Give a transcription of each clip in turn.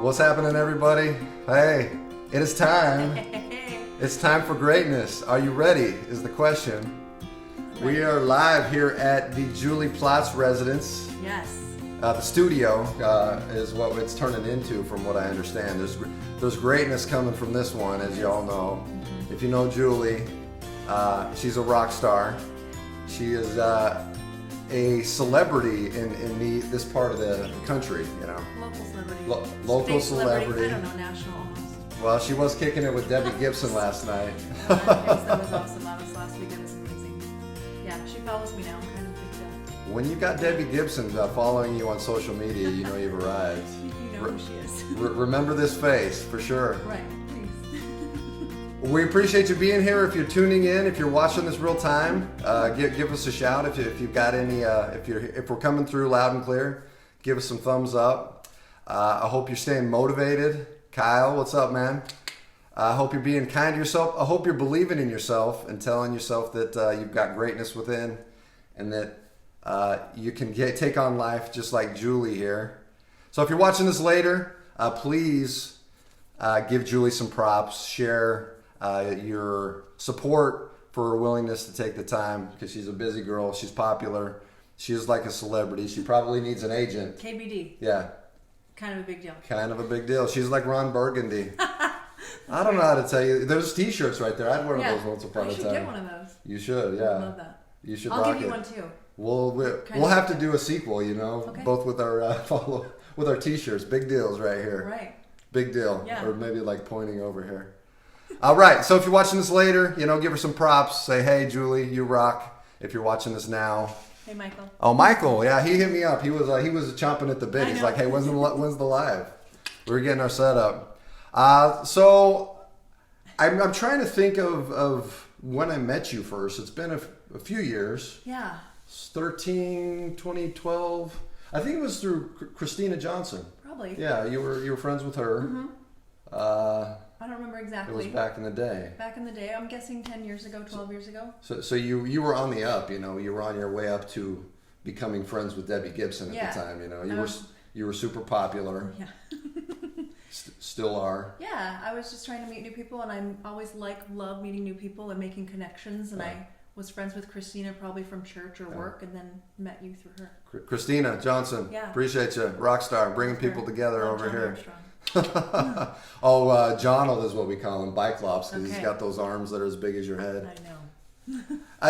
What's happening, everybody? Hey, it is time. It's time for greatness. Are you ready? Is the question. We are live here at the Julie Plotz residence. Yes. The studio is what it's turning into, from what I understand. There's greatness coming from this one, as you all know. If you know Julie, she's a rock star. She is a celebrity in this part of the country, you know. Local celebrity. Local State celebrity. I don't know, national almost. Well, she was kicking it with Debbie Gibson last night. That was awesome. That was last weekend. It was amazing. Yeah, she follows me now. I'm kind of big deal. When you got Debbie Gibson following you on social media, you know you've arrived. You know who she is. Remember this face, for sure. Right. Thanks. We appreciate you being here. If you're tuning in, if you're watching this real time, give us a shout. If you've got any, if we're coming through loud and clear, give us some thumbs up. I hope you're staying motivated. Kyle, what's up, man? I hope you're being kind to yourself. I hope you're believing in yourself and telling yourself that you've got greatness within, and that you can take on life just like Julie here. So if you're watching this later, please give Julie some props. Share your support for her willingness to take the time, because she's a busy girl. She's popular. She is like a celebrity. She probably needs an agent. KBD. Yeah. Kind of a big deal. Kind of a big deal. She's like Ron Burgundy. I don't know how to tell you. There's t-shirts right there. I'd wear those once upon a time. You should get one of those. You should, yeah. I love that. You should I'll rock give you it. one too. We'll have to do a sequel, you know, Okay. both with our with our t-shirts. Big deals right here. Right. Big deal. Yeah. Or maybe like pointing over here. All right. So if you're watching this later, you know, give her some props. Say, hey, Julie, you rock. If you're watching this now. Hey, Michael. Oh, Michael. Yeah, he hit me up. He was chomping at the bit. I He's know. like, hey, when's the live? We were getting our setup. So I'm trying to think of when I met you first. It's been a few years. Yeah. 2012. I think it was through Christina Johnson. Probably. Yeah, you were friends with her. Mm-hmm. I don't remember exactly. It was back in the day. Back in the day. I'm guessing 10 years ago, 12 years ago. So you were on the up. You know, you were on your way up to becoming friends with Debbie Gibson at the time. You know, you were super popular. Yeah. Still are. Yeah, I was just trying to meet new people, and I'm always love meeting new people and making connections. And I was friends with Christina probably from church or work, and then met you through her. Christina Johnson. Yeah. Appreciate you, rock star, bringing people together over John here. Armstrong. Jonald is what we call him, Biclops, because he's Okay. got those arms that are as big as your head. I know.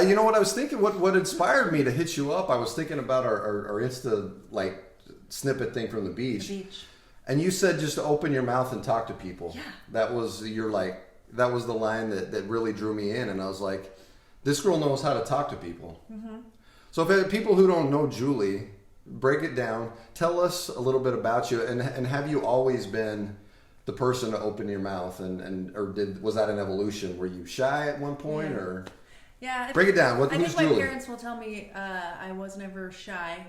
You know what I was thinking? What inspired me to hit you up? I was thinking about our Insta snippet thing from the beach. The beach. And you said just to open your mouth and talk to people. Yeah. That was that was the line that really drew me in, and I was like, this girl knows how to talk to people. Mm-hmm. So if people who don't know Julie, break it down. Tell us a little bit about you, and have you always been the person to open your mouth, or was that an evolution? Were you shy at one point, or? Yeah. Break it down. I think Who's my Julie? parents will tell me I was never shy.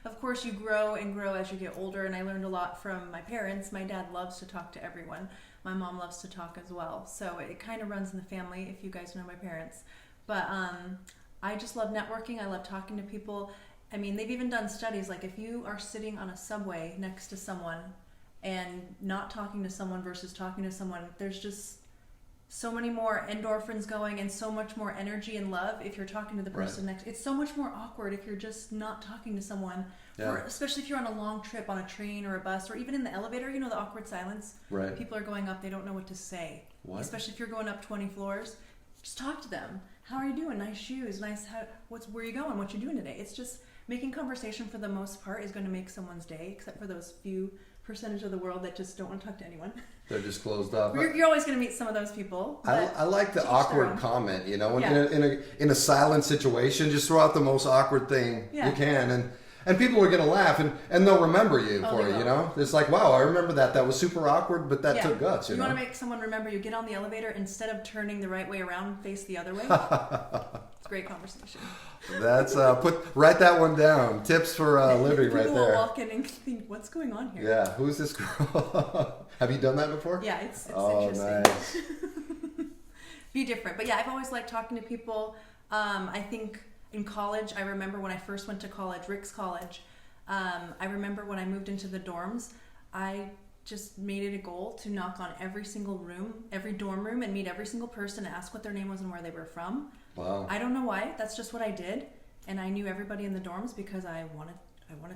Of course, you grow and grow as you get older, and I learned a lot from my parents. My dad loves to talk to everyone. My mom loves to talk as well. So it kind of runs in the family, if you guys know my parents. But I just love networking. I love talking to people. I mean, they've even done studies, like if you are sitting on a subway next to someone and not talking to someone versus talking to someone, there's just so many more endorphins going and so much more energy and love if you're talking to the person next. It's so much more awkward if you're just not talking to someone, especially if you're on a long trip on a train or a bus or even in the elevator, you know, the awkward silence. Right. People are going up, they don't know what to say. What? Especially if you're going up 20 floors. Just talk to them. How are you doing? Nice shoes. Nice. Where are you going? What you doing today? It's just making conversation for the most part is going to make someone's day, except for those few percentage of the world that just don't want to talk to anyone. They're just closed up. You're always going to meet some of those people. I like the awkward comment, you know, Yeah. in a silent situation, just throw out the most awkward thing you can, and people are going to laugh, and they'll remember you for it, you know? It's like, wow, I remember that. That was super awkward, but that took guts, you know? You want to make someone remember you. Get on the elevator, instead of turning the right way around, face the other way. It's a great conversation. That's, write that one down. Tips for living right People there. will walk in and think, what's going on here? Yeah, who's this girl? Have you done that before? Yeah, it's interesting. Nice. Be different. But yeah, I've always liked talking to people. I think in college, I remember when I first went to college, Rick's College, I remember when I moved into the dorms, I just made it a goal to knock on every single room, every dorm room, and meet every single person, ask what their name was and where they were from. Wow. I don't know why. That's just what I did. And I knew everybody in the dorms because I wanted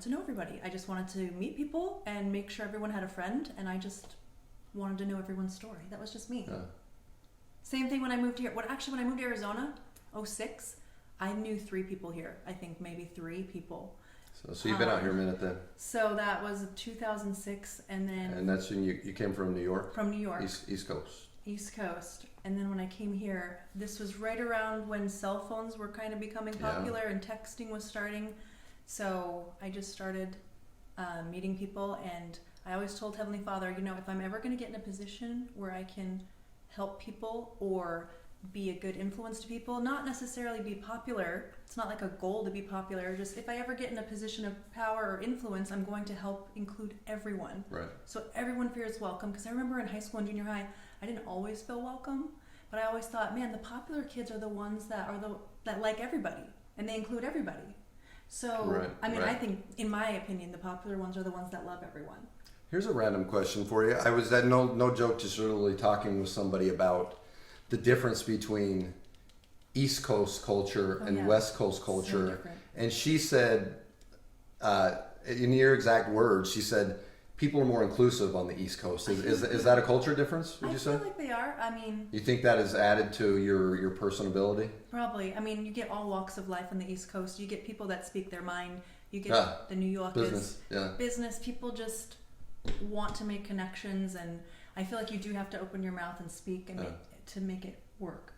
to know everybody. I just wanted to meet people and make sure everyone had a friend, and I just wanted to know everyone's story. That was just me. Yeah. Same thing when I moved here. When I moved to Arizona, 2006, I knew 3 people here. I think maybe 3 people. So you've been out here a minute then. So that was 2006, and then... And that's when you came from New York? From New York. East Coast. East Coast. And then when I came here, this was right around when cell phones were kind of becoming popular and texting was starting. So I just started meeting people, and I always told Heavenly Father, you know, if I'm ever going to get in a position where I can help people or be a good influence to people, not necessarily be popular. It's not like a goal to be popular. Just if I ever get in a position of power or influence, I'm going to help include everyone. Right. So everyone feels welcome. Because I remember in high school and junior high, I didn't always feel welcome, but I always thought, man, the popular kids are the ones that like everybody, and they include everybody. So I think, in my opinion, the popular ones are the ones that love everyone. Here's a random question for you. I was at no joke, just really talking with somebody about the difference between East Coast culture and West Coast culture. So different. And she said, in your exact words, she said, people are more inclusive on the East Coast. Is that a culture difference, would you say? I feel like they are. I mean... You think that is added to your personability? Probably. I mean, you get all walks of life on the East Coast. You get people that speak their mind. You get the New Yorkers. Business. People just want to make connections, and I feel like you do have to open your mouth and speak and to make it work.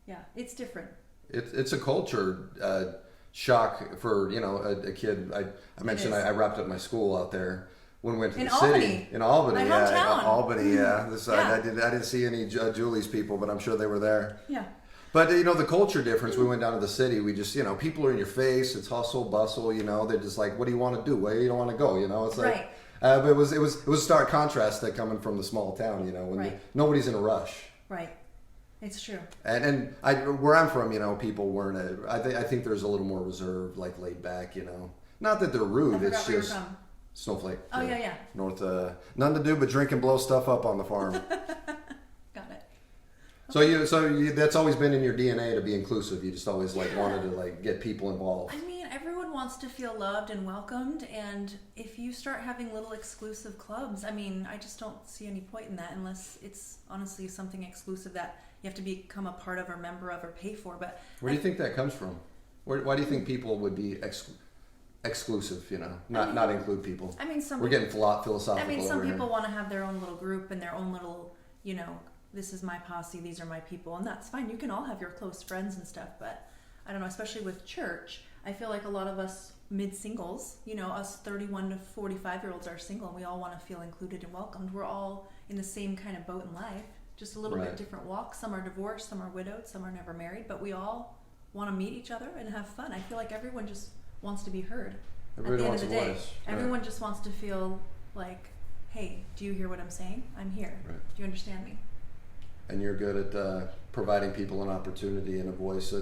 Yeah, it's different. It's a culture shock for a kid. I mentioned I wrapped up my school out there when we went to the city in Albany. My hometown. Albany. I didn't see any Julie's people, but I'm sure they were there. Yeah. But the culture difference. We went down to the city. We just people are in your face. It's hustle bustle. They're just like, what do you want to do? Where do you don't want to go? It's like. Right. But it was a stark contrast that coming from the small town. When nobody's in a rush. Right. It's true. And where I'm from, people weren't. I think there's a little more reserved, like laid back. Not that they're rude. It's just Snowflake. Oh yeah. North. Nothing to do but drink and blow stuff up on the farm. Got it. Okay. So that's always been in your DNA to be inclusive. You just always wanted to get people involved. I mean, everyone wants to feel loved and welcomed, and if you start having little exclusive clubs, I mean, I just don't see any point in that unless it's honestly something exclusive that you have to become a part of or member of or pay for. But where do you think that comes from? Why do you think people would be exclusive? Not include people. I mean, we're getting philosophical. I mean, some people want to have their own little group and their own little, this is my posse, these are my people, and that's fine. You can all have your close friends and stuff, but I don't know, especially with church, I feel like a lot of us mid-singles, us 31 to 45-year-olds are single, and we all want to feel included and welcomed. We're all in the same kind of boat in life, just a little bit different walks. Some are divorced, some are widowed, some are never married, but we all want to meet each other and have fun. I feel like everyone just wants to be heard. Everybody at the end of the day, voice. Everyone just wants to feel like, hey, do you hear what I'm saying? I'm here. Right. Do you understand me? And you're good at providing people an opportunity and a voice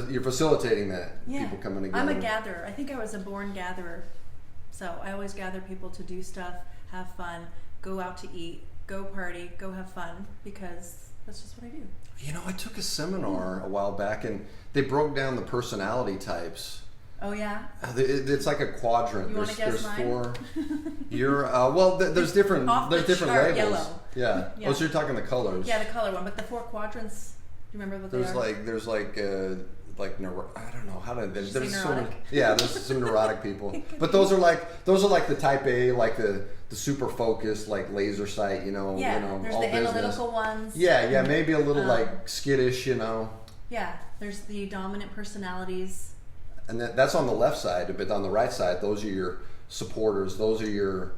you're facilitating that. Yeah. People coming together. I'm a gatherer. I think I was a born gatherer. So I always gather people to do stuff, have fun, go out to eat, go party, go have fun, because that's just what I do. I took a seminar a while back, and they broke down the personality types. Oh yeah. It's like a quadrant. You want to guess mine? 4. You're there's different chart, labels. Yellow. Yeah. Yeah. Oh, so you're talking the colors. Yeah, the color one, but the 4 quadrants. Do you remember what they are? There's I don't know how to. There's neurotic? There's some neurotic people, but those are like the type A, like the super focused, like laser sight. Yeah. There's all the business. analytical ones. Yeah, maybe a little like skittish. Yeah. There's the dominant personalities. And that's on the left side, but on the right side, those are your supporters. Those are your.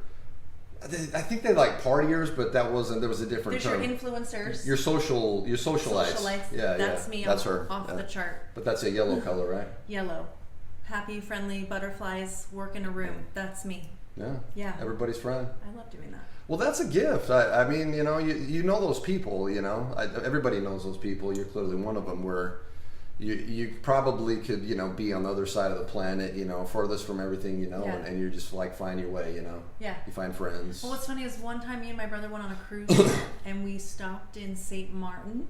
I think they like partiers, but there was a different term. There's your influencers. Your socialites. Socialites. Yeah, that's me. That's her. Off the chart. But that's a yellow color, right? Yellow. Happy, friendly, butterflies, work in a room. That's me. Yeah. Yeah. Everybody's friend. I love doing that. Well, that's a gift. I mean, you know those people. Everybody knows those people. You're clearly one of them. Where you probably could, be on the other side of the planet, furthest from everything, Yeah. and you're just like find your way, Yeah. You find friends. Well, what's funny is one time me and my brother went on a cruise and we stopped in St. Martin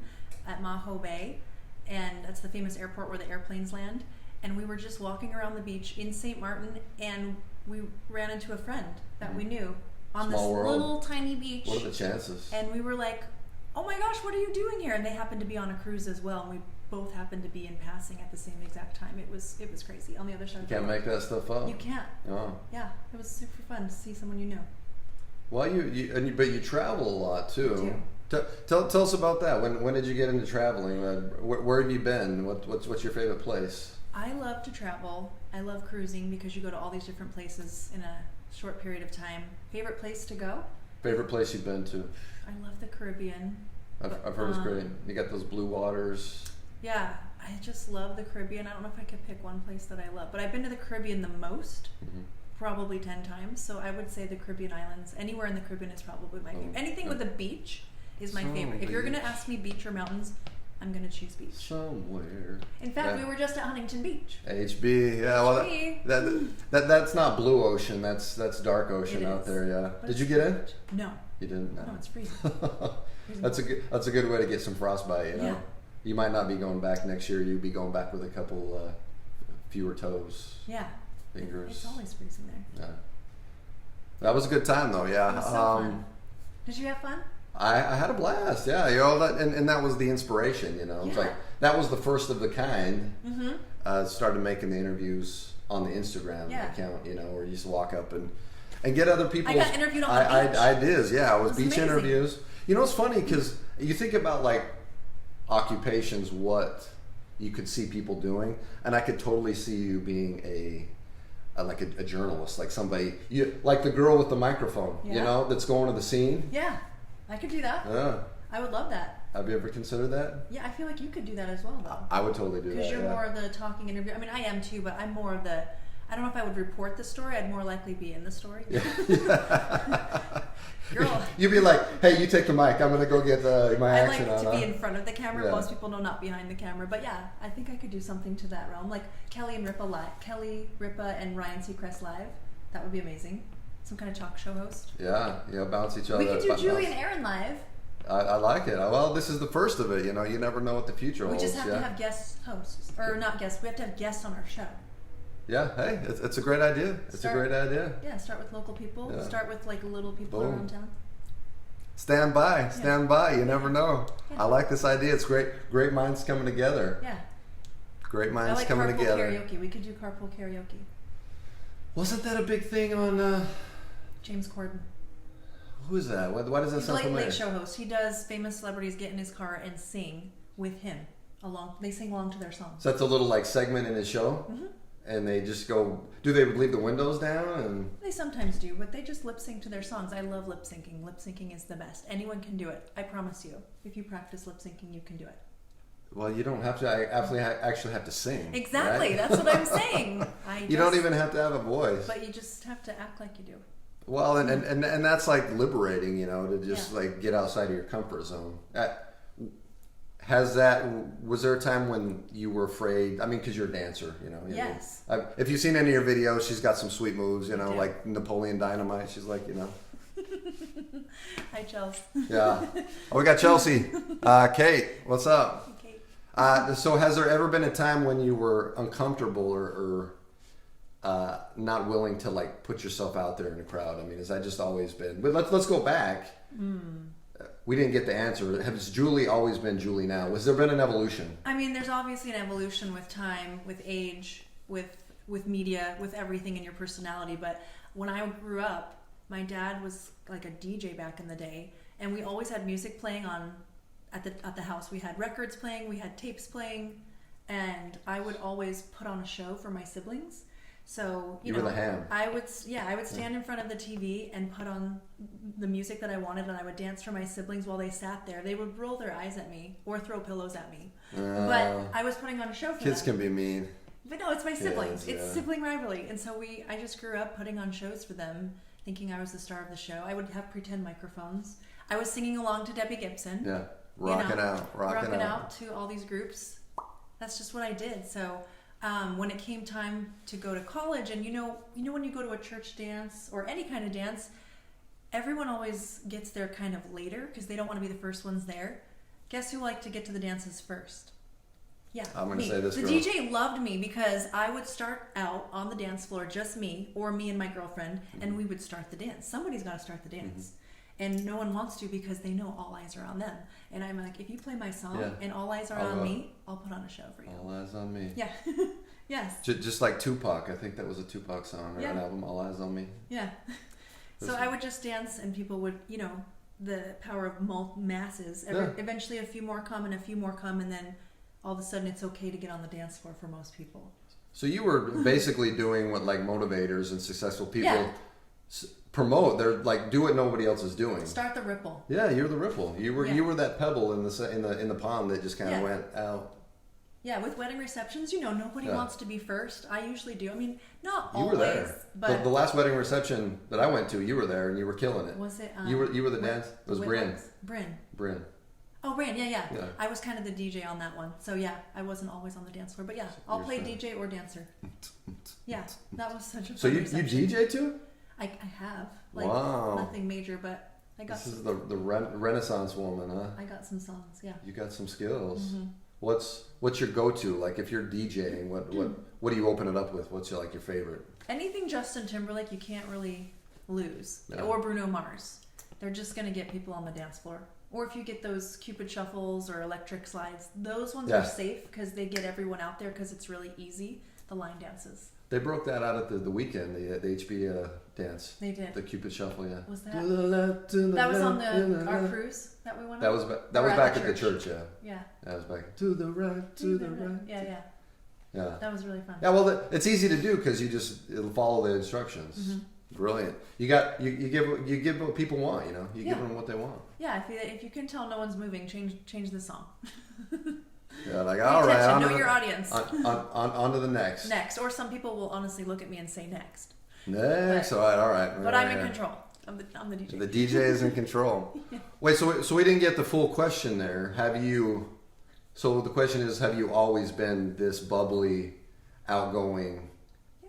at Maho Bay, and that's the famous airport where the airplanes land. And we were just walking around the beach in St. Martin, and we ran into a friend that we knew on Small this world. little tiny beach. What are the chances? And we were like, "Oh my gosh, what are you doing here?" And they happened to be on a cruise as well, and we both happened to be in passing at the same exact time. It was crazy on the other side. You can't make that stuff up. You can't. Oh. Yeah, it was super fun to see someone you know. Well, but you travel a lot too. I do. Tell us about that. When did you get into traveling? Where have you been? What's your favorite place? I love to travel. I love cruising because you go to all these different places in a short period of time. Favorite place to go? Favorite place you've been to? I love the Caribbean. I've heard it's great. You got those blue waters. Yeah, I just love the Caribbean. I don't know if I could pick one place that I love, but I've been to the Caribbean the most, probably 10 times. So I would say the Caribbean islands. Anywhere in the Caribbean is probably my favorite. Anything with a beach is my favorite. If you're going to ask me beach or mountains, I'm going to choose beach. Somewhere. In fact, we were just at Huntington Beach. HB, yeah. Well, that's not blue ocean. That's dark ocean out there. Yeah. But Did you get in? No. You didn't. No, it's freezing. That's a good way to get some frostbite. Yeah. You might not be going back next year. You'd be going back with a couple fewer toes. Yeah. Fingers. It's always freezing there. Yeah. That was a good time though. Yeah. It was so fun. Did you have fun? I had a blast. Yeah. And that was the inspiration. It's like that was the first of the kind. Mm-hmm. Started making the interviews on the Instagram account. Where you just walk up and get other people. I got interviewed on the beach. I did. Yeah. It was beach amazing. interviews. It's funny because you think about like occupations, what you could see people doing, and I could totally see you being a journalist, like somebody like the girl with the microphone, that's going to the scene. Yeah, I could do that. Yeah, I would love that. have you ever considered that? Yeah, I feel like you could do that as well, though. I would totally do that. Because you're more of the talking interview. I mean, I am too, but I'm more of the. I don't know if I would report the story. I'd more likely be in the story. Yeah. Girl. You'd be like, "Hey, you take the mic. I'm gonna go get my I action like on." to be in front of the camera. Yeah. Most people know not behind the camera, but yeah, I think I could do something to that realm, like Kelly and Ripa live. Kelly, Ripa, and Ryan Seacrest live. That would be amazing. Some kind of talk show host. Yeah, bounce each other. We could do Julie and Aaron live. I like it. Well, this is the first of it. You never know what the future holds. We just have to have guest hosts, or not guests. We have to have guests on our show. Yeah, hey, it's a great idea. It's a great idea. Yeah, start with local people. Yeah. Start with like little people around town. Stand by. You never know. Yeah. I like this idea. It's great. Great minds coming together. Yeah. Great I minds like coming carpool together. karaoke. We could do carpool karaoke. Wasn't that a big thing on? James Corden. Who is that? Why does that He's a sound familiar? late show host. He does famous celebrities get in his car and sing with him They sing along to their songs. So that's a little like segment in his show. Mm-hmm. And they just go. Do they leave the windows down? And They sometimes do, but they just lip sync to their songs. I love lip syncing. Lip syncing is the best. Anyone can do it. I promise you. If you practice lip syncing, you can do it. well, you don't have to. I actually have to sing. Exactly. Right? That's what I'm saying. You don't even have to have a voice. But you just have to act like you do. Well, and that's like liberating, to just like get outside of your comfort zone. Was there a time when you were afraid? I mean, because you're a dancer, Yes. If you've seen any of your videos, she's got some sweet moves, do. like Napoleon Dynamite. She's like, Hi, Chelsea. Yeah. Oh, we got Chelsea. Kate, what's up? Okay. So has there ever been a time when you were uncomfortable or not willing to like put yourself out there in a crowd? I mean, has that just always been? But let's go back. We didn't get the answer. Has Julie always been Julie now? Has there been an evolution? I mean, there's obviously an evolution with time, with age, with media, with everything in your personality. But when I grew up, my dad was like a DJ back in the day, and we always had music playing on at the house. We had records playing, we had tapes playing, and I would always put on a show for my siblings. So you were the ham. I would stand in front of the TV and put on the music that I wanted, and I would dance for my siblings while they sat there. They would roll their eyes at me or throw pillows at me, but I was putting on a show for kids them. Kids can be mean. But no, it's my siblings. Kids, it's sibling rivalry, and so I just grew up putting on shows for them, thinking I was the star of the show. I would have pretend microphones. I was singing along to Debbie Gibson. Yeah, rocking out to all these groups. That's just what I did. So when it came time to go to college, and you know when you go to a church dance or any kind of dance, everyone always gets there kind of later because they don't want to be the first ones there. Guess who liked to get to the dances first? Yeah, I'm going to me. say this The girl. DJ loved me because I would start out on the dance floor, just me or me and my girlfriend, and we would start the dance. Somebody's got to start the dance. And no one wants to because they know all eyes are on them. And I'm like, if you play my song and all eyes are on me, I'll put on a show for you. All Eyes on Me. Yeah. Yes. Just like Tupac. I think that was a Tupac song or Yeah. an album, All Eyes on Me. Yeah. So I would just dance and people would, the power of masses. Eventually a few more come and a few more come, and then all of a sudden it's okay to get on the dance floor for most people. So you were basically doing what like motivators and successful people Yeah. promote. They're like, do what nobody else is doing. Start the ripple. Yeah, you're the ripple. You were Yeah. you were that pebble in the pond that just kind of Yeah. went out. Yeah, with wedding receptions, nobody Yeah. wants to be first. I usually do. I mean, not You always, were there. but The last wedding reception that I went to, you were there and you were killing it. was it? You were the dance. It was Bryn. Bryn. Oh, Bryn. Yeah. I was kind of the DJ on that one. So yeah, I wasn't always on the dance floor, but yeah, I'll You're play fine. DJ or dancer. Yeah, that was such a. So fun you reception. DJ too? I have Wow. nothing major, but I got This is the Renaissance woman, huh? I got some songs. Yeah. You got some skills. Mm-hmm. What's your go-to? Like if you're DJing, what do you open it up with? What's your favorite? Anything Justin Timberlake, you can't really lose. No. Or Bruno Mars. They're just gonna get people on the dance floor. Or if you get those Cupid shuffles or electric slides, those ones Yeah. are safe because they get everyone out there because it's really easy. The line dances. They broke that out at the weekend, the HB dance. They did. The Cupid shuffle, yeah. Was that? To the left, to the That was on left, to the our left. cruise that we went That on? was Or back at at the church, yeah. Yeah. That was back to the right, to the right. Yeah. Yeah. That was really fun. Yeah, well, it's easy to do because it'll follow the instructions. Mm-hmm. Brilliant. You give what people want. You give them what they want. Yeah, if you can tell no one's moving, change the song. Yeah, like Pay all right, attention, on know to your the, audience. on to the next. Next, or some people will honestly look at me and say next. Next, all right. But I'm in control. I'm the DJ. The DJ is in control. Wait, so we didn't get the full question there. So the question is, have you always been this bubbly, outgoing,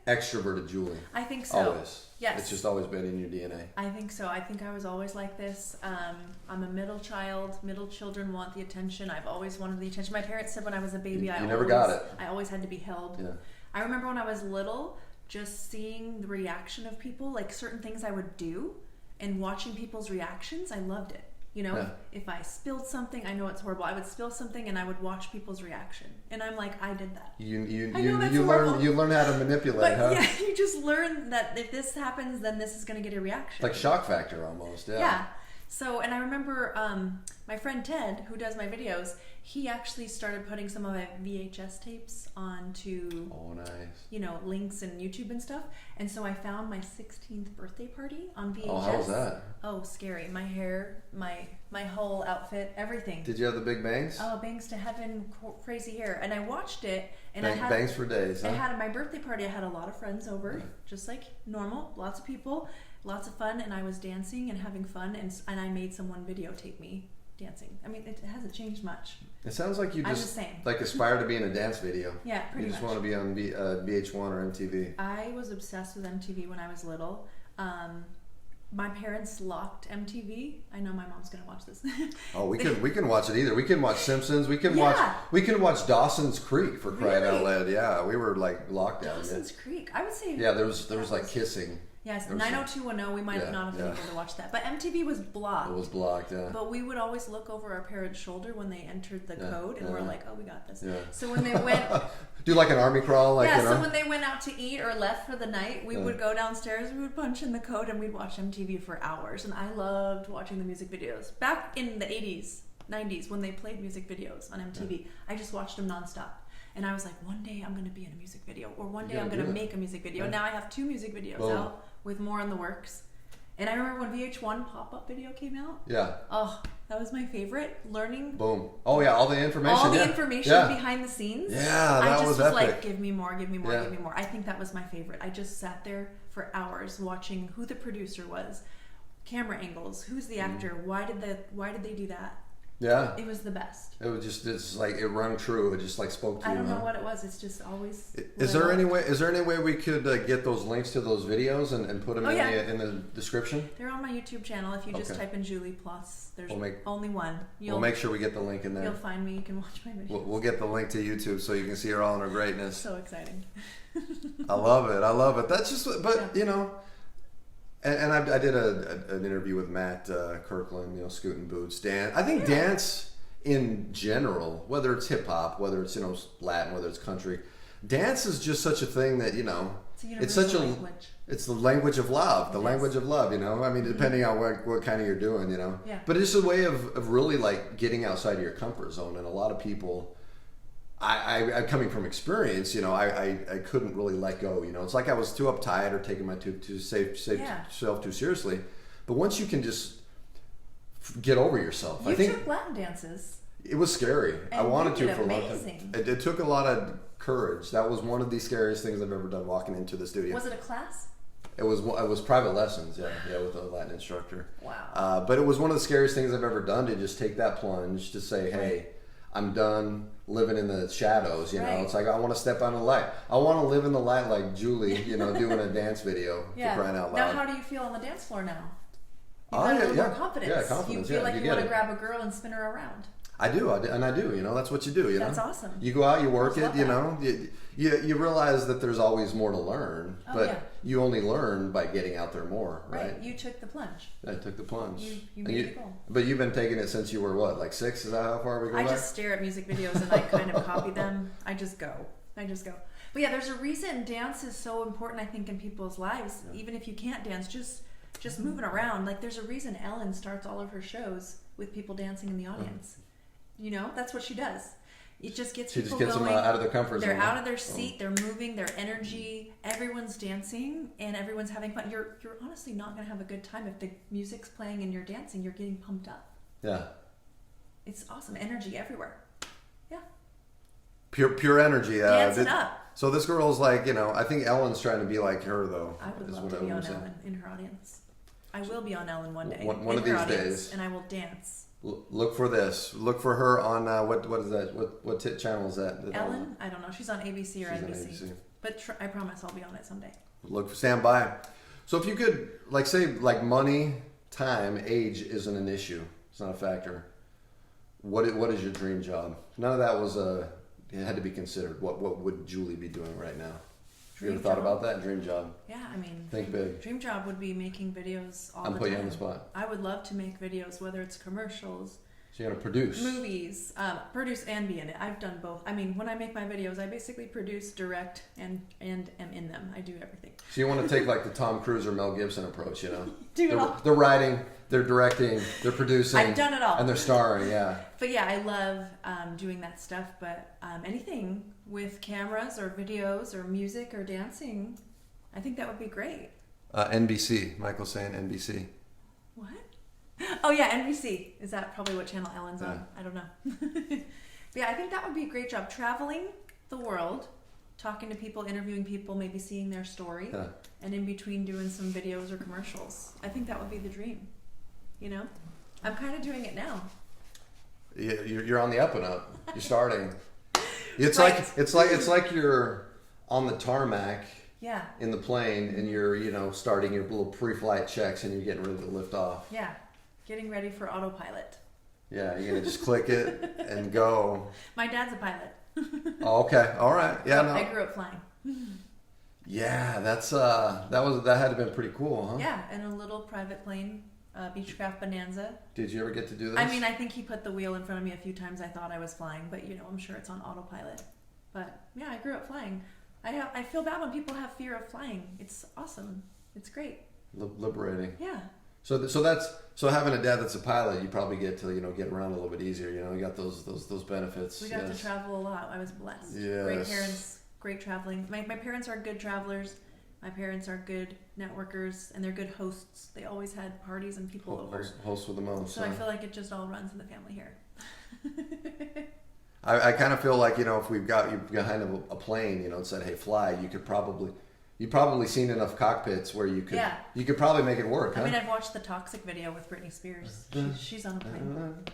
extroverted Julie? I think so. Always. Yes. It's just always been in your DNA. I think so. I think I was always like this. I'm a middle child. Middle children want the attention. I've always wanted the attention. My parents said when I was a baby, You never got it. I always had to be held. Yeah. I remember when I was little, just seeing the reaction of people, like certain things I would do, and watching people's reactions. I loved it. Yeah. If I spilled something, I know it's horrible. I would spill something and I would watch people's reaction, and I'm like, I did that. You horrible. learn how to manipulate, But huh? yeah, you just learn that if this happens, then this is going to get a reaction. Like shock factor almost. Yeah. Yeah. So, and I remember my friend Ted, who does my videos, he actually started putting some of my VHS tapes onto, Oh, nice. links and YouTube and stuff. And so I found my 16th birthday party on VHS. Oh, how was that? Oh, scary. My hair, my whole outfit, everything. Did you have the big bangs? Oh, bangs to heaven, crazy hair. And I watched it, and Bangs for days, huh? I had my birthday party. I had a lot of friends over, just like normal, lots of people, lots of fun, and I was dancing and having fun, and I made someone videotape me dancing. I mean, it hasn't changed much. It sounds like you I'm just the same. like aspire to be in a dance video. Yeah, pretty You just much. want to be on VH1 or MTV. I was obsessed with MTV when I was little. My parents locked MTV. I know my mom's gonna watch this. Oh, we can watch it either. We can watch Simpsons. We can Yeah. watch Dawson's Creek for crying out Really? loud. Yeah, we were like locked down. Dawson's Creek. I would say. Yeah, there was like kissing. Yes, there was 90210. We might not have been able to watch that, but MTV was blocked. It was blocked. Yeah. But we would always look over our parents' shoulder when they entered the code, and we're like, "Oh, we got this." Yeah. So when they went, Do like an army crawl, like so when they went out to eat or left for the night, we would go downstairs, we would punch in the code, and we'd watch MTV for hours. And I loved watching the music videos back in the 80s, 90s when they played music videos on MTV. I just watched them nonstop. And I was like, one day I'm going to be in a music video, or one day I'm going to make a music video. Yeah. Now I have 2 music videos out with more in the works. And I remember when VH1 pop-up video came out. Yeah. Oh, that was my favorite. Learning Boom. Oh yeah, all the information. all the information behind the scenes. Yeah, that I just was was epic. like, give me more, give me more, Yeah. give me more. I think that was my favorite. I just sat there for hours watching who the producer was, camera angles, who's the actor, why did they do that, Yeah. It was the best. It was just, it's like, it rung true. It just like spoke to you. I don't know what it was. It's just always. Is there any way we could get those links to those videos and put them in the description? They're on my YouTube channel. If you just type in Julie Plus, there's only one. We'll make sure we get the link in there. You'll find me. You can watch my videos. We'll get the link to YouTube so you can see her all in her greatness. So exciting. I love it. That's just, but you know, and I did an interview with Matt Kirkland, you know, Scootin' Boots. I think dance in general, whether it's hip hop, whether it's, you know, Latin, whether it's country, dance is just such a thing that, you know, it's such a language. It's the language of love, language of love, you know. I mean, depending on what kind of you're doing, you know. Yeah. But it's a way of really like getting outside of your comfort zone, and a lot of people. I coming from experience, you know, I couldn't really let go. You know, it's like I was too uptight or taking my self too seriously. But once you can just get over yourself, I think took Latin dances. It was scary. I wanted to for a long time. It took a lot of courage. That was one of the scariest things I've ever done, walking into the studio. Was it a class? It was private lessons, yeah, with a Latin instructor. Wow. But it was one of the scariest things I've ever done, to just take that plunge, to say, hey, I'm done living in the shadows, you know. It's like, I want to step out in the light. I want to live in the light like Julie, you know, doing a dance video, for crying out loud. Now, how do you feel on the dance floor now? You got a little more confidence. Yeah, confidence. You feel like you want to grab a girl and spin her around. I do, you know, that's what you do, you know. That's awesome. You go out, you work it, you know. You realize that there's always more to learn, but you only learn by getting out there more, right? You took the plunge. I took the plunge. You made it go. But you've been taking it since you were what, like 6? Is that how far we go back? I just stare at music videos and I kind of copy them. I just go. But yeah, there's a reason dance is so important, I think, in people's lives. Yeah. Even if you can't dance, just moving around. Like, there's a reason Ellen starts all of her shows with people dancing in the audience. You know, that's what she does. It just gets people going. Them out of their comfort zone. They're out of their seat. They're moving. Their energy. Everyone's dancing and everyone's having fun. You're honestly not going to have a good time if the music's playing and you're dancing. You're getting pumped up. Yeah. It's awesome. Energy everywhere. Yeah. Pure energy. Dancing up. So this girl's like, you know, I think Ellen's trying to be like her, though. I would love to be on Ellen in her audience. I will be on Ellen one day. One of these days. And I will dance. Look for this. Look for her on what is that? What channel is that? Ellen? I don't know. She's on ABC or NBC. But I promise I'll be on it someday. Stand by. So if you could, like, say, like, money, time, age isn't an issue. It's not a factor. What is your dream job? None of that was it had to be considered. What would Julie be doing right now? You ever thought about that? Dream job? Yeah, I mean, think big. Dream job would be making videos all the time. I'm putting you on the spot. I would love to make videos, whether it's commercials. So you're gonna produce movies, produce and be in it. I've done both. I mean, when I make my videos, I basically produce, direct, and am in them. I do everything. So you want to take like the Tom Cruise or Mel Gibson approach, you know? They're writing, they're directing, they're producing. I've done it all. And they're starring, yeah. But yeah, I love doing that stuff. But anything with cameras or videos or music or dancing, I think that would be great. NBC. Michael's saying NBC. What? Oh yeah, NBC. Is that probably what channel Ellen's on? I don't know. But yeah, I think that would be a great job. Traveling the world, talking to people, interviewing people, maybe seeing their story, and in between doing some videos or commercials. I think that would be the dream. You know? I'm kind of doing it now. Yeah, you're on the up and up. You're starting. It's like you're on the tarmac. Yeah. In the plane, and you're, you know, starting your little pre-flight checks, and you're getting ready to lift off. Yeah. Getting ready for autopilot. Yeah, you're gonna just click it and go. My dad's a pilot. Oh, okay, all right, yeah, no. I grew up flying. Yeah, that had to have been pretty cool, huh? Yeah, and a little private plane, Beechcraft Bonanza. Did you ever get to do this? I mean, I think he put the wheel in front of me a few times. I thought I was flying, but you know, I'm sure it's on autopilot. But yeah, I grew up flying. I feel bad when people have fear of flying. It's awesome. It's great. Liberating. Yeah. So having a dad that's a pilot, you probably get to, you know, get around a little bit easier. You know, you got those benefits. We got to travel a lot. I was blessed. Yes. Great parents, great traveling. My parents are good travelers. My parents are good networkers, and they're good hosts. They always had parties and people over. Hosts with the most. So I feel like it just all runs in the family here. I kind of feel like, you know, if we've got you behind a plane, you know, and said, hey, fly, you've probably seen enough cockpits where you could probably make it work. I mean, I've watched the Toxic video with Britney Spears. She's on a plane.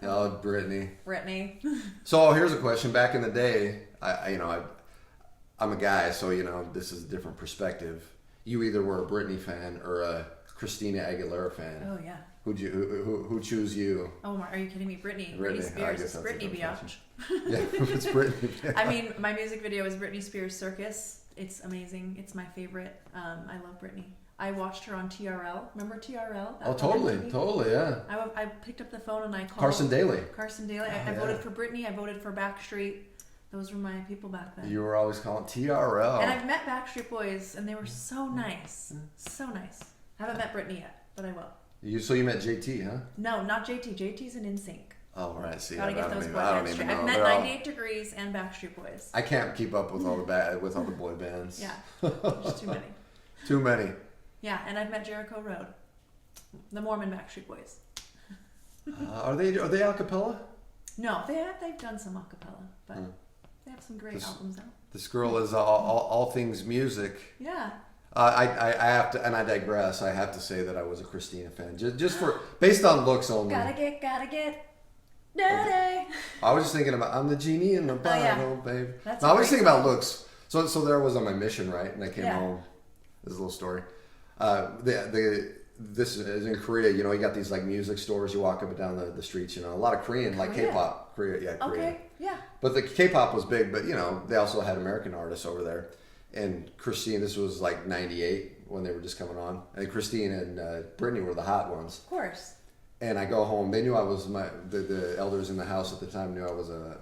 Oh, Brittany. Brittany. So here's a question. Back in the day, I'm a guy, so this is a different perspective. You either were a Britney fan or a Christina Aguilera fan. Oh yeah. Who choose you? Oh, are you kidding me? Britney I Spears. guess It's that's a Britney good biatch. question. Yeah, it's Britney. Yeah. I mean, my music video is Britney Spears Circus. It's amazing. It's my favorite. I love Britney. I watched her on TRL. Remember TRL? Oh, totally, yeah. I picked up the phone and I called Carson Daly. I voted for Britney. I voted for Backstreet. Those were my people back then. You were always calling TRL. And I've met Backstreet Boys, and they were so nice. So nice. I haven't met Britney yet, but I will. So you met JT, huh? No, not JT. JT's an NSYNC. Oh, right. See, Gotta get those boys. I don't even know. I've met 98 Degrees and Backstreet Boys. I can't keep up with all the boy bands. Yeah, there's too many. Too many. Yeah, and I've met Jericho Road, the Mormon Backstreet Boys. Are they a cappella? No, they've done some a cappella, but they have some great albums out. This girl is all things music. Yeah. I have to, and I digress. I have to say that I was a Christina fan, just for based on looks only. Gotta get dirty. I was just thinking about I'm the genie in the bottle, babe. That's No, I was thinking about looks. So there I was on my mission, right? And I came home. This is a little story. This is in Korea. You got these like music stores. You walk up and down the streets. A lot of Korean, like K-pop. Korea. Okay, yeah. But the K-pop was big. But they also had American artists over there. And Christine, this was like '98 when they were just coming on. And Christine and Britney were the hot ones. Of course. And I go home. They knew I was the elders in the house at the time knew I was a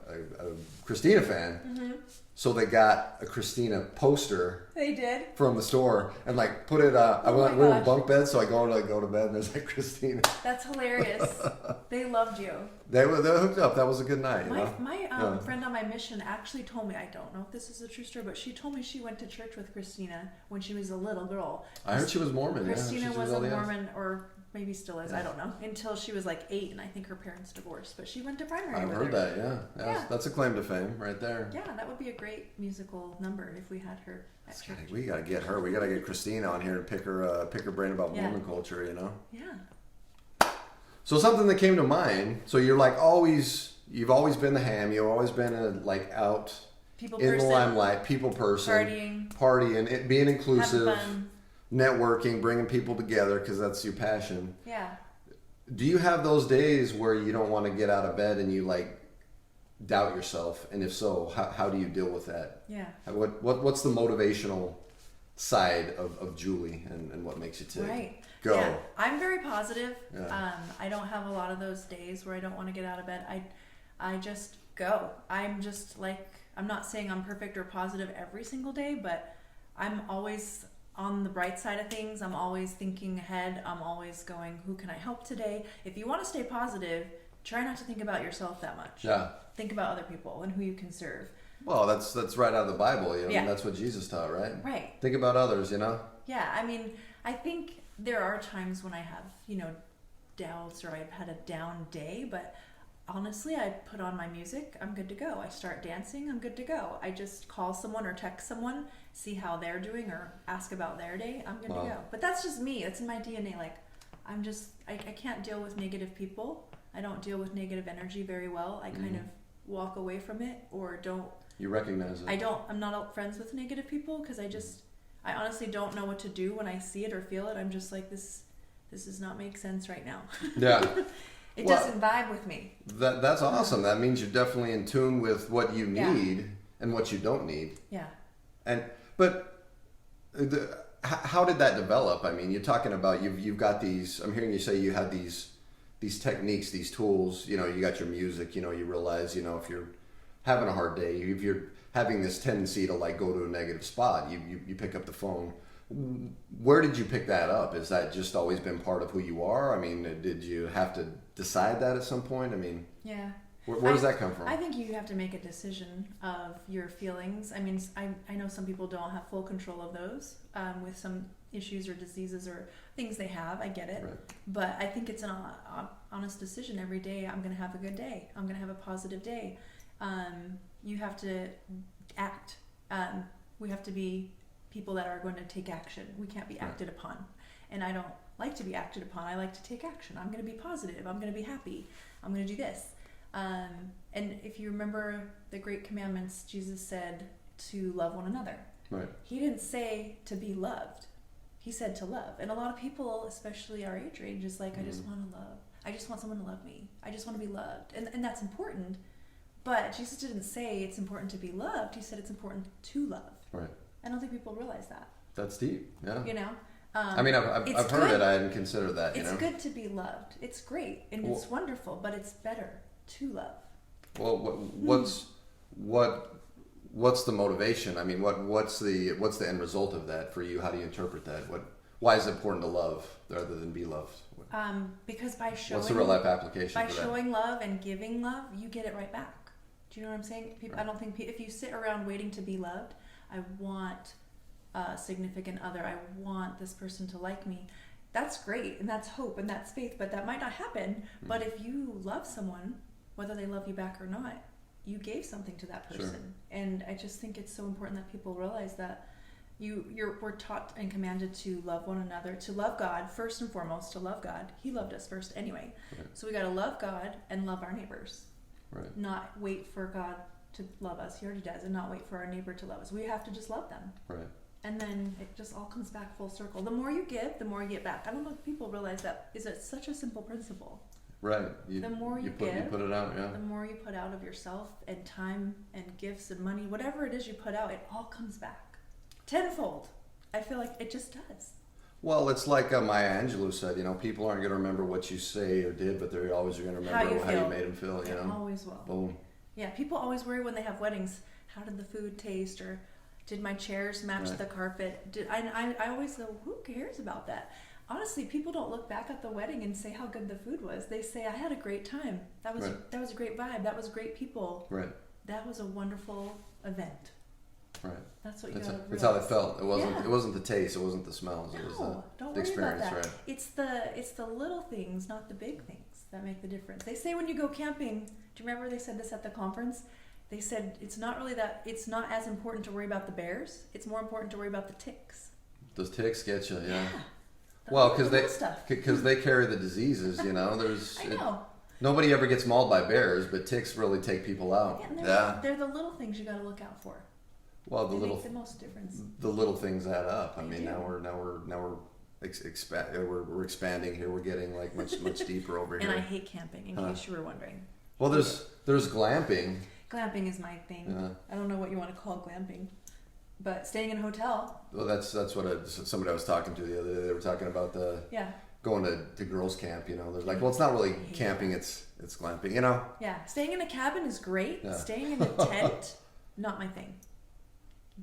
Christina fan. Mm-hmm. So they got a Christina poster. They did. From the store and like put it. I went in bunk bed, so I go to bed and there's like Christina. That's hilarious. They loved you. They were hooked up. That was a good night. My friend on my mission actually told me, I don't know if this is a true story, but she told me she went to church with Christina when she was a little girl. I heard she was Mormon. Christina was a Mormon, or maybe still is. I don't know. Until she was like 8, and I think her parents divorced. But she went to primary. I've heard that. Yeah. That's a claim to fame right there. Yeah, that would be a great musical number if we had her at church. We gotta get her. We gotta get Christina on here and pick her brain about Mormon culture. Yeah. So something that came to mind. So you're like you've always been the ham. You've always been out in the limelight, people person, partying, being inclusive, networking, bringing people together because that's your passion. Yeah. Do you have those days where you don't want to get out of bed and you like doubt yourself? And if so, how do you deal with that? Yeah. What's the motivational side of Julie and what makes you tick? Right. Go. Yeah. I'm very positive. Yeah. I don't have a lot of those days where I don't want to get out of bed. I just go. I'm just like, I'm not saying I'm perfect or positive every single day, but I'm always on the bright side of things. I'm always thinking ahead. I'm always going, who can I help today? If you want to stay positive, try not to think about yourself that much. Yeah. Think about other people and who you can serve. Well, that's right out of the Bible. That's what Jesus taught, right? Right. Think about others. Yeah. I mean, I think there are times when I have, doubts or I've had a down day, but honestly, I put on my music, I'm good to go. I start dancing, I'm good to go. I just call someone or text someone, see how they're doing or ask about their day, I'm good to go. But that's just me. It's in my DNA. Like, I can't deal with negative people. I don't deal with negative energy very well. I kind of walk away from it or don't. You recognize it. I'm not friends with negative people because I honestly don't know what to do when I see it or feel it. I'm just like, this does not make sense right now. Yeah. It doesn't vibe with me. That's awesome. That means you're definitely in tune with what you need and what you don't need. Yeah. But how did that develop? I mean, you're talking about you've got these. I'm hearing you say you had these techniques, these tools. You got your music. You realize if you're having a hard day, if you're having this tendency to like go to a negative spot, you pick up the phone. Where did you pick that up? Is that just always been part of who you are? I mean, did you have to decide that at some point? I mean, yeah. Where does that come from? I think you have to make a decision of your feelings. I mean, I know some people don't have full control of those with some issues or diseases or things they have. I get it. Right. But I think it's an honest decision every day. I'm going to have a good day. I'm going to have a positive day. You have to act. We have to be people that are going to take action. We can't be acted upon. And I don't like to be acted upon. I like to take action. I'm going to be positive. I'm going to be happy. I'm going to do this. And if you remember the great commandments, Jesus said to love one another. Right. He didn't say to be loved. He said to love. And a lot of people, especially our age range, is like, I just want to love. I just want someone to love me. I just want to be loved. And that's important. But Jesus didn't say it's important to be loved. He said it's important to love. Right. I don't think people realize that. That's deep. Yeah. You know? I mean, I've heard it. I hadn't considered that. It's good to be loved. It's great and it's wonderful, but it's better to love. Well, what's the motivation? I mean, what's the end result of that for you? How do you interpret that? Why is it important to love rather than be loved? Because by showing, what's the real life application? By for that? showing love and giving love, you get it right back. Do you know what I'm saying? People, right. I don't think if you sit around waiting to be loved, I want a significant other. I want this person to like me. That's great, and that's hope, and that's faith, but that might not happen. Mm-hmm. But if you love someone, whether they love you back or not, you gave something to that person. Sure. And I just think it's so important that people realize that we're taught and commanded to love one another, to love God first and foremost, to love God. He loved us first anyway. Right. So we got to love God and love our neighbors. Right. Not wait for God to love us. He already does. And not wait for our neighbor to love us. We have to just love them. Right. And then it just all comes back full circle. The more you give, the more you get back. I don't know if people realize that. Is it such a simple principle? Right. The more you give, you put it out, yeah. The more you put out of yourself and time and gifts and money, whatever it is you put out, it all comes back tenfold. I feel like it just does. Well, it's like Maya Angelou said, people aren't going to remember what you say or did, but they're always going to remember how you made them feel, They always will. Boom. Yeah, people always worry when they have weddings, how did the food taste, or did my chairs match the carpet? I always go, who cares about that? Honestly, people don't look back at the wedding and say how good the food was. They say, I had a great time. That was a great vibe. That was great people. Right. That was a wonderful event. Right. That's what you gotta realize. That's how they felt. It wasn't the taste, it wasn't the smells, it was the experience, about that. Right? It's the little things, not the big things, that make the difference. They say when you go camping, do you remember they said this at the conference? They said it's not as important to worry about the bears, it's more important to worry about the ticks. Those ticks get you, yeah. Well, because they carry the diseases, I know. Nobody ever gets mauled by bears, but ticks really take people out. They're the little things you got to look out for. Well, they make the most difference. The little things add up. I mean, now we're expanding here. We're getting like much deeper over here. And I hate camping, in case you were wondering. Well, there's glamping. Glamping is my thing. Yeah. I don't know what you want to call glamping. But staying in a hotel. Well, that's what somebody I was talking to the other day. They were talking about going to girls' camp. They're like, well, it's not really camping. It's glamping. Yeah, staying in a cabin is great. Yeah. Staying in a tent, not my thing.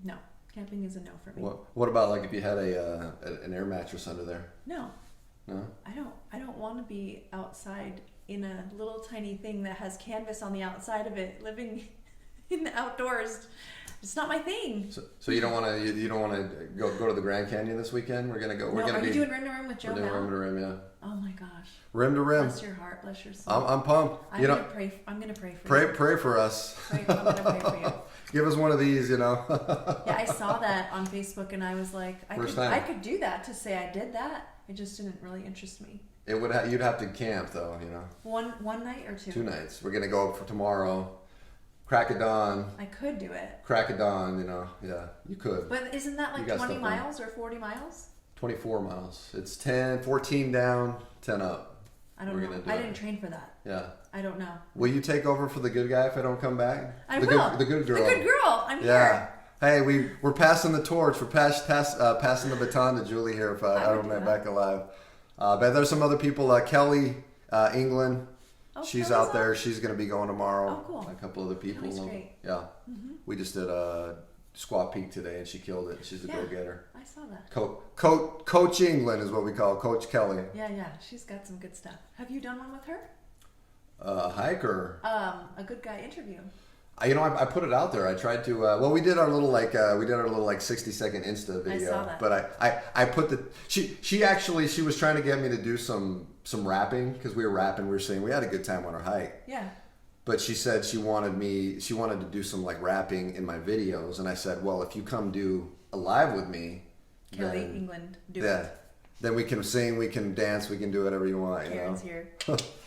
No, camping is a no for me. What about like if you had an air mattress under there? No. No. I don't want to be outside in a little tiny thing that has canvas on the outside of it, living in the outdoors. It's not my thing. So you don't want to go to the Grand Canyon this weekend? We're gonna go. Are you doing rim to rim with Joe? We're doing rim to rim, yeah. Oh my gosh. Rim to rim. Bless your heart, bless your soul. I'm pumped. I'm gonna pray for you. Pray for us. I'm gonna pray for you. Give us one of these, Yeah, I saw that on Facebook and I was like, I could do that to say I did that. It just didn't really interest me. It would. You'd have to camp though, One night or two. 2 nights. We're gonna go up for tomorrow. Crack of dawn. I could do it. Crack of dawn, yeah, you could. But isn't that like 20 miles or 40 miles? 24 miles. It's 14 down, 10 up. I don't know. I didn't train for that. Yeah. I don't know. Will you take over for the good guy if I don't come back? I will. The good girl. The good girl. I'm here. Hey, we're passing the torch. We're passing the baton to Julie here if I don't get back alive. But there's some other people. Kelly, England. Oh, she's out there. She's going to be going tomorrow. Oh, cool. A couple other people. Kelly's great. Yeah. Mm-hmm. We just did a squat peak today, and she killed it. She's a go-getter. I saw that. Coach England is what we call Coach Kelly. Yeah. She's got some good stuff. Have you done one with her? Hiker. A good guy interview. I put it out there. I tried to. We did our little 60-second Insta video. I saw that. But I put she was trying to get me to do some rapping because we were rapping. We were saying we had a good time on our hike. Yeah. But she said she wanted to do some like rapping in my videos, and I said, well, if you come do alive with me, Kelly, then, England, do yeah, it. then we can sing, we can dance, we can do whatever you want. Karen's here.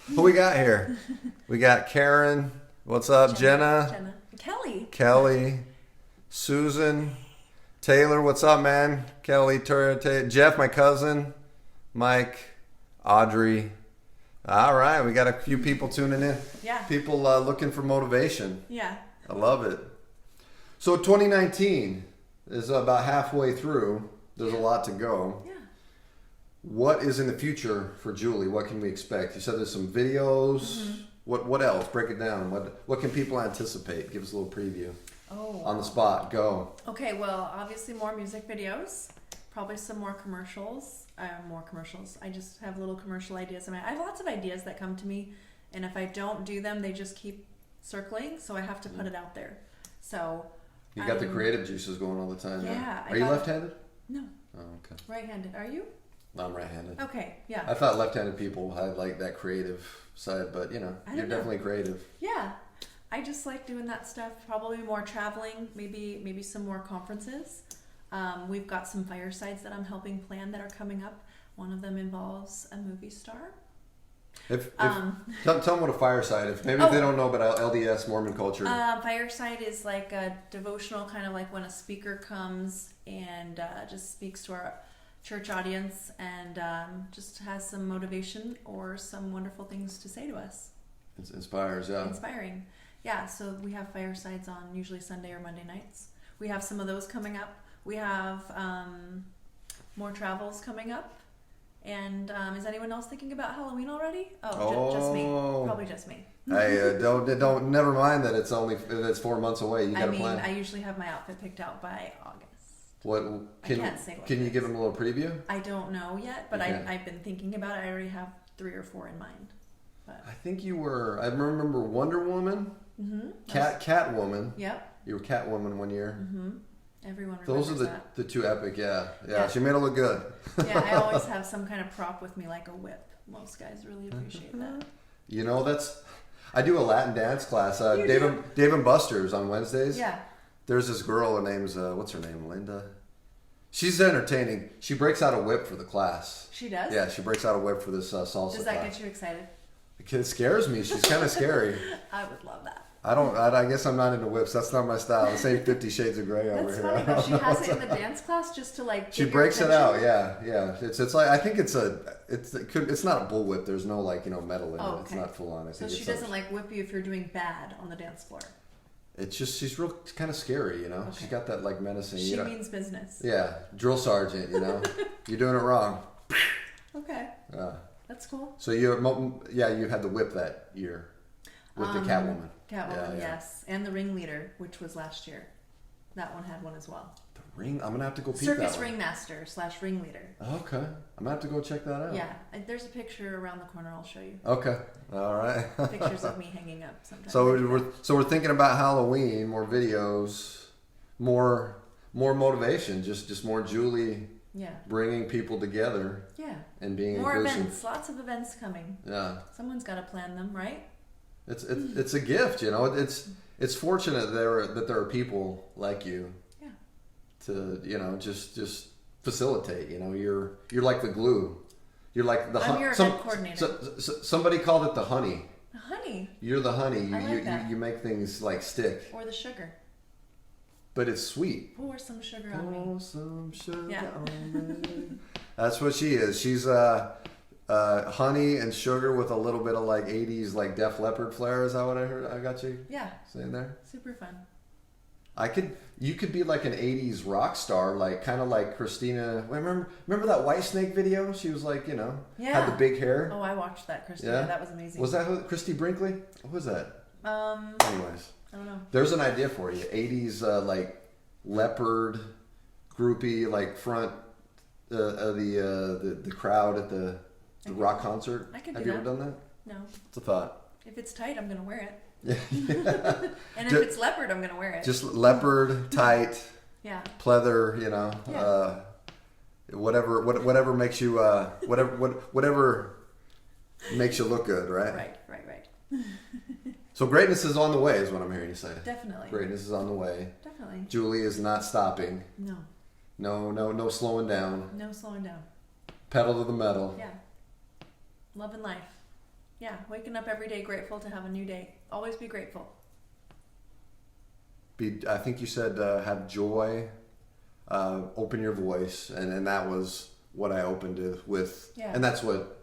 Who we got here? We got Karen. What's up, Jenna? Kelly. Susan. Taylor. What's up, man? Kelly. Jeff, my cousin. Mike. Audrey. All right, we got a few people tuning in. Yeah. People looking for motivation. Yeah. I love it. So 2019 is about halfway through. There's a lot to go. Yeah. What is in the future for Julie? What can we expect? You said there's some videos. Mm-hmm. What else? Break it down. What can people anticipate? Give us a little preview. Oh. On the spot. Go. Okay, well, obviously more music videos. Probably some more commercials. I just have little commercial ideas. I have lots of ideas that come to me, and if I don't do them, they just keep circling, so I have to put it out there. So you got the creative juices going all the time. Yeah. Are you left-handed? No. Oh, okay. Right-handed. Are you? I'm right-handed. Okay, yeah. I thought left-handed people had like that creative side, but you're definitely creative. Yeah. I just like doing that stuff. Probably more traveling, maybe some more conferences. We've got some firesides that I'm helping plan that are coming up. One of them involves a movie star. Tell them what a fireside is. Maybe if they don't know about LDS Mormon culture. Fireside is like a devotional, kind of like when a speaker comes and just speaks to our church audience and just has some motivation or some wonderful things to say to us. It inspires, yeah. Inspiring. Yeah, so we have firesides on usually Sunday or Monday nights. We have some of those coming up. We have more travels coming up. And is anyone else thinking about Halloween already? Just me. Probably just me. Hey, don't. Never mind that it's 4 months away. You got to plan. I usually have my outfit picked out by August. I can't say. Can you give them a little preview? I don't know yet, but I've been thinking about it. I already have 3 or 4 in mind. But. I think you were. I remember Wonder Woman. Mm-hmm. Catwoman. Yep. You were Catwoman one year. Mm-hmm. Everyone remembers Those are the two epic, yeah. She made it look good. Yeah, I always have some kind of prop with me, like a whip. Most guys really appreciate that. You know, I do a Latin dance class. Dave and Buster's on Wednesdays. Yeah. There's this girl. Her name's what's her name? Linda. She's entertaining. She breaks out a whip for the class. She does. Yeah, she breaks out a whip for this salsa. Does that get you excited? It scares me. She's kind of scary. I would love that. I guess I'm not into whips. That's not my style. This ain't 50 Shades of Grey over here. That's funny, but she has it in the dance class just to like. She breaks it out. Yeah. It's like I think it's not a bullwhip. There's no metal in it. Okay. It's not full on. So she doesn't whip you if you're doing bad on the dance floor. It's just she's real kind of scary, Okay. She's got that menacing. She means business. Yeah, drill sergeant. You're doing it wrong. Okay. That's cool. So you had the whip that year with the Catwoman. Catwoman, yes, and the ringleader, which was last year. That one had one as well. The ring? I'm gonna have to go peep Circus that one. ringmaster / ringleader. Okay, I'm gonna have to go check that out. Yeah, there's a picture around the corner. I'll show you. Okay, all right. Pictures of me hanging up sometimes. So we're thinking about Halloween, more videos, more motivation, just more Julie. Yeah. Bringing people together. Yeah. And being more inclusive. Events, lots of events coming. Yeah. Someone's got to plan them, right? It's a gift, It's fortunate that there are people like you. Yeah. To just facilitate. You're like the glue. You're like the. I'm your event coordinator. Somebody called it the honey. The honey. You're the honey. I like that. You make things stick. Or the sugar. But it's sweet. Pour some sugar on me. Pour some sugar on me. Yeah. That's what she is. She's honey and sugar with a little bit of 80s Def Leppard flair. Is that what I heard? I got you. Yeah. Saying there. Super fun. You could be like an 80s rock star, kind of like Christina. Remember that Whitesnake video? She was had the big hair. Oh, I watched that, Christina. Yeah? That was amazing. Was that Christy Brinkley? What was that? Anyways. I don't know. There's an idea for you. 80s leopard groupie front of the crowd at the rock concert. I could Have do you ever done that? No. It's a thought. If it's tight, I'm gonna wear it. Yeah. And if it's leopard, I'm gonna wear it. Just leopard, tight. Yeah. Pleather, Yeah. Whatever makes you whatever makes you look good, right? Right. So greatness is on the way, is what I'm hearing you say. Definitely. Greatness is on the way. Definitely. Julie is not stopping. No. No slowing down. No slowing down. Pedal to the metal. Yeah. Loving life. Yeah. Waking up every day grateful to have a new day. Always be grateful. I think you said have joy, open your voice, and that was what I opened it with. Yeah. And that's what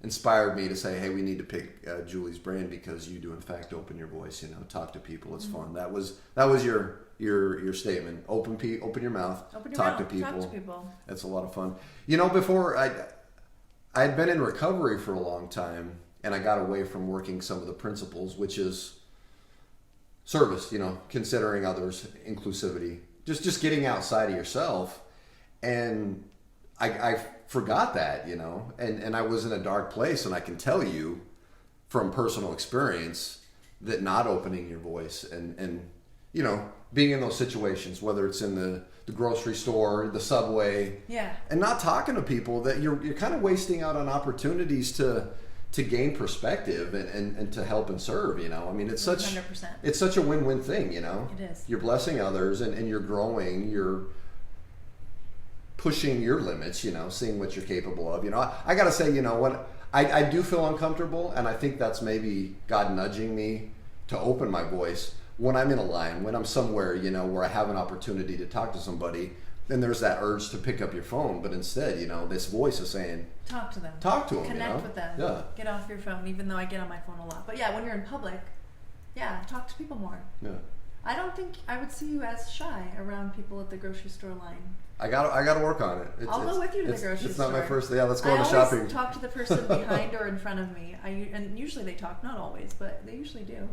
inspired me to say, hey, we need to pick Julie's brain because you do in fact open your voice. Talk to people. It's fun. That was your statement. Open your mouth. Talk to people. Talk to people. It's a lot of fun. Before I had been in recovery for a long time, and I got away from working some of the principles, which is service, considering others, inclusivity, just getting outside of yourself. And I forgot that, and I was in a dark place. And I can tell you from personal experience that not opening your voice and being in those situations, whether it's in the grocery store, the subway, and not talking to people, that you're kind of wasting out on opportunities to gain perspective and to help and serve. It's such 100%. It's such a win-win thing. It is. You're blessing others and you're growing. You're pushing your limits. Seeing what you're capable of. I gotta say, what I do feel uncomfortable, and I think that's maybe God nudging me to open my voice when I'm in a line, when I'm somewhere, where I have an opportunity to talk to somebody. Then there's that urge to pick up your phone, but instead, this voice is saying, talk to them. Talk to them. Connect with them. Yeah. Get off your phone, even though I get on my phone a lot. But yeah, when you're in public, talk to people more. Yeah. I don't think I would see you as shy around people at the grocery store line. I got to work on it. I'll go with you to the grocery store. It's not my first. Yeah, let's go I to always shopping. Talk to the person behind or in front of me. And usually they talk, not always, but they usually do.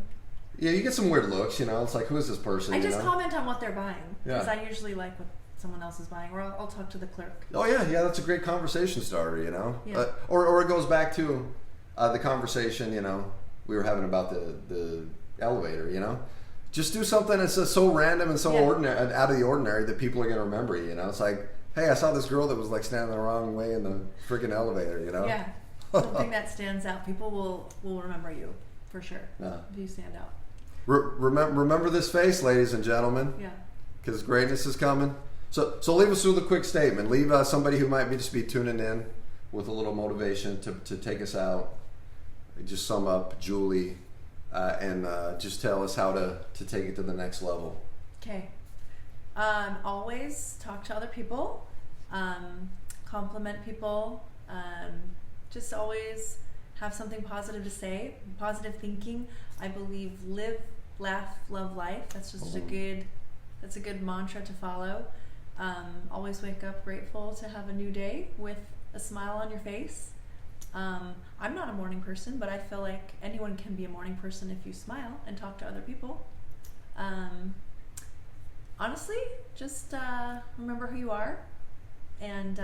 Yeah, you get some weird looks. It's like, who is this person? I just comment on what they're buying because Yeah. I usually like what someone else is buying, or I'll talk to the clerk. Oh yeah, that's a great conversation starter. Yeah. Or it goes back to the conversation we were having about the elevator. Just do something that's so random and so ordinary, out of the ordinary, that people are going to remember you. It's like, hey, I saw this girl that was like standing the wrong way in the freaking elevator. Yeah, something that stands out. People will remember you for sure. Yeah. If you stand out. Remember this face, ladies and gentlemen. Yeah. Because greatness is coming. So leave us with a quick statement. Leave somebody who might just be tuning in with a little motivation to take us out. Just sum up Julie and just tell us how to take it to the next level. Okay. Always talk to other people. Compliment people. Just always have something positive to say. Positive thinking. I believe live, laugh, love life. That's just a good mantra to follow. Always wake up grateful to have a new day with a smile on your face. I'm not a morning person, but I feel like anyone can be a morning person if you smile and talk to other people. Honestly, just remember who you are and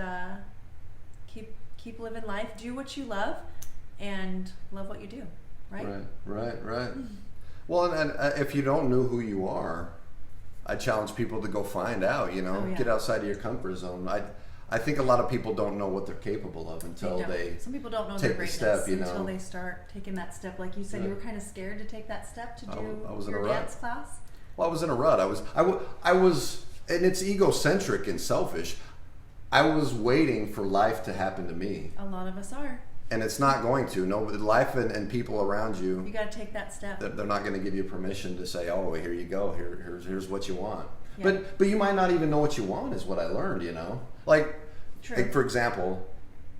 keep living life. Do what you love and love what you do. Right. Well, and if you don't know who you are, I challenge people to go find out, get outside of your comfort zone. I think a lot of people don't know what they're capable of until they some people don't know take their the greatness step, until they start taking that step. Like you said, you were kind of scared to take that step to do your dance class. Well, I was in a rut. I was, and it's egocentric and selfish. I was waiting for life to happen to me. A lot of us are. And it's not going to. No, life and people around you. You got to take that step. They're not going to give you permission to say, "Oh, here you go. Here's what you want." Yeah. But you might not even know what you want. Is what I learned. Like for example,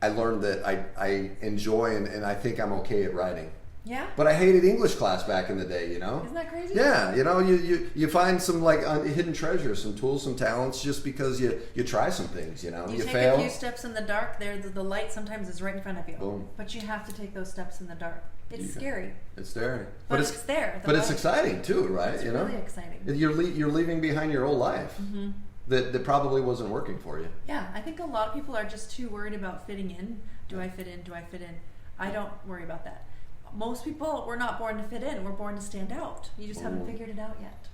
I learned that I enjoy and I think I'm okay at writing. Yeah. But I hated English class back in the day. Isn't that crazy? Yeah. You find some like hidden treasures, some tools, some talents, just because you try some things. You take fail. a few steps in the dark. There, the light sometimes is right in front of you. Boom. But you have to take those steps in the dark. It's scary. It's there. But it's there. But it's exciting too, right? It's really exciting. You're leaving behind your old life that probably wasn't working for you. Yeah, I think a lot of people are just too worried about fitting in. Do I fit in? Do I fit in? I don't worry about that. Most people, we're not born to fit in. We're born to stand out. You just haven't figured it out yet.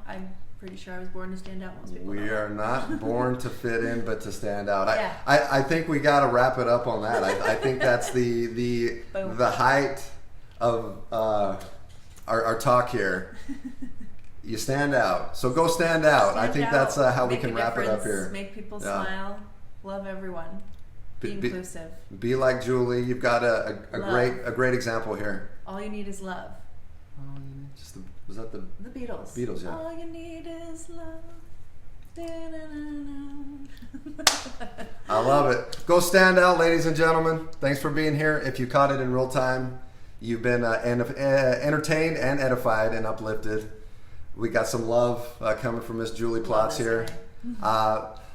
I'm pretty sure I was born to stand out. Most people We are not born to fit in, but to stand out. Yeah. I think we got to wrap it up on that. I think that's the height of our talk here. You stand out. So go stand out. I Stand think out, that's how we make can a wrap it up difference, here. Make people Yeah. smile. Love everyone. Be inclusive. Be like Julie. You've got a Love. great example here. All you need is love. Was that the The Beatles. Beatles? Yeah. All you need is love. Da-na-na-na. I love it. Go stand out, ladies and gentlemen. Thanks for being here. If you caught it in real time, you've been entertained and edified and uplifted. We got some love coming from Miss Julie Plotz here.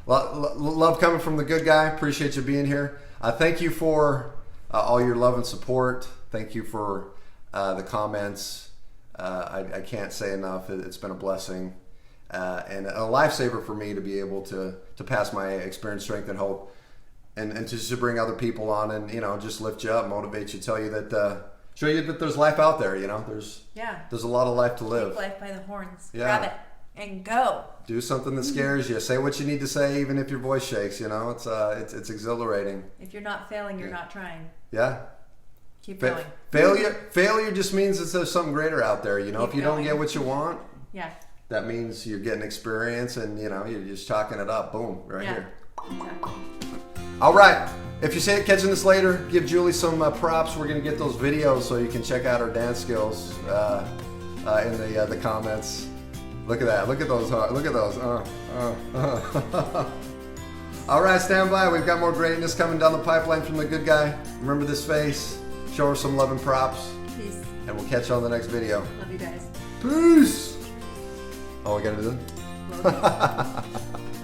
Love coming from the good guy. Appreciate you being here. Thank you for all your love and support. Thank you for the comments. I can't say enough. It's been a blessing and a lifesaver for me to be able to pass my experience, strength, and hope, and just to bring other people on and just lift you up, motivate you, tell you that. Show you that there's life out there, there's a lot of life to live. Take life by the horns. Yeah. Grab it and go. Do something that scares you. Say what you need to say, even if your voice shakes. It's exhilarating. If you're not failing, you're not trying. Yeah. Keep going. Failure just means that there's something greater out there. If you don't going. get what you want, Yeah. that means you're getting experience, and you're just chalking it up. Boom, right Yeah. here. Exactly. All right. If you're catching this later, give Julie some props. We're gonna get those videos so you can check out her dance skills in the comments. Look at that. Look at those. Look at those. All right, stand by. We've got more greatness coming down the pipeline from the good guy. Remember this face. Show her some love and props. Peace. And we'll catch you on the next video. Love you guys. Peace. Oh, we gotta do Love you. it.